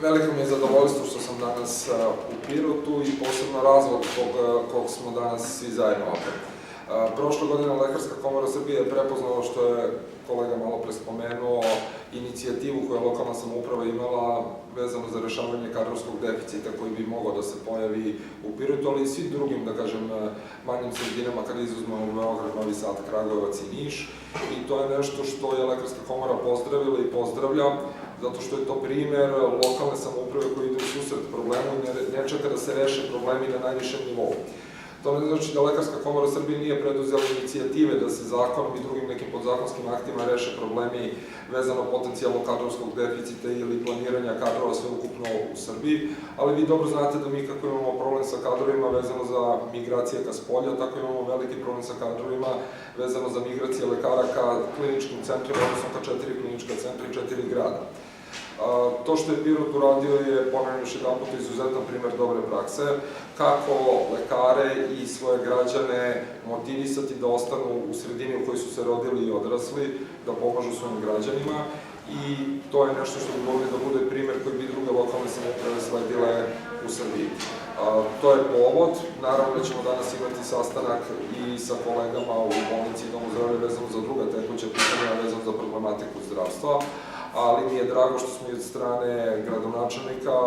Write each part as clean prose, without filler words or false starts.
Veliko mi je zadovoljstvo što sam danas u Pirotu i posebno razlog kog smo danas svi zajedno ovde. Prošle godine Lekarska komora Srbije je prepoznala, što je kolega malo pre spomenuo, inicijativu koju je lokalna samouprava imala vezano za rešavanje kadrovskog deficita koji bi mogao da se pojavi u Pirotu, ali i svim drugim, da kažem, manjim sredinama kada izuzmemo Beograd, Novi Sad, Kragujevac i Niš. I to je nešto što je Lekarska komora pozdravila i pozdravlja, zato što je to primer lokalne samouprave koji ide u susret problemu i ne čeka da se reše problemi na najvišem nivou. To ne znači da Lekarska komora Srbije nije preduzela inicijative da se zakonom i drugim nekim podzakonskim aktima reše problemi vezano potencijalno kadrovskog deficita ili planiranja kadrova sveukupno u Srbiji, ali vi dobro znate da mi kako imamo problem sa kadrovima vezano za migracije ka spolja, tako imamo veliki problem sa kadrovima vezano za migracije lekara ka kliničkim centrima, odnosno ka 4 klinička centra i 4 grada. To što je Pirot uradio je, ponavljam još jedan put, izuzetan primer dobre prakse, kako lekare i svoje građane motivisati da ostanu u sredini u kojoj su se rodili i odrasli, da pomažu svojim građanima, i to je nešto što bi mogli da bude primer koji bi druge lokalne samouprave sledile u Srbiji. To je povod, naravno da ćemo danas imati sastanak i sa kolegama u bolnici i domu zdravlja vezano za druga tekuća pitanja vezano za problematiku zdravstva, ali mi je drago što smo i od strane gradonačelnika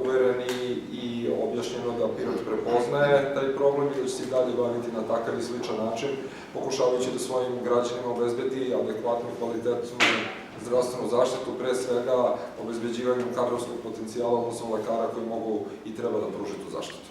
uvereni i objašnjeno da Pirot prepoznaje taj problem i da će se i dalje baviti na takav i sličan način, pokušavajući da svojim građanima obezbedi adekvatnu i kvalitetnu zdravstvenu zaštitu, pre svega obezbeđivanjem kadrovskog potencijala, odnosno lekara koji mogu i treba da pruže tu zaštitu.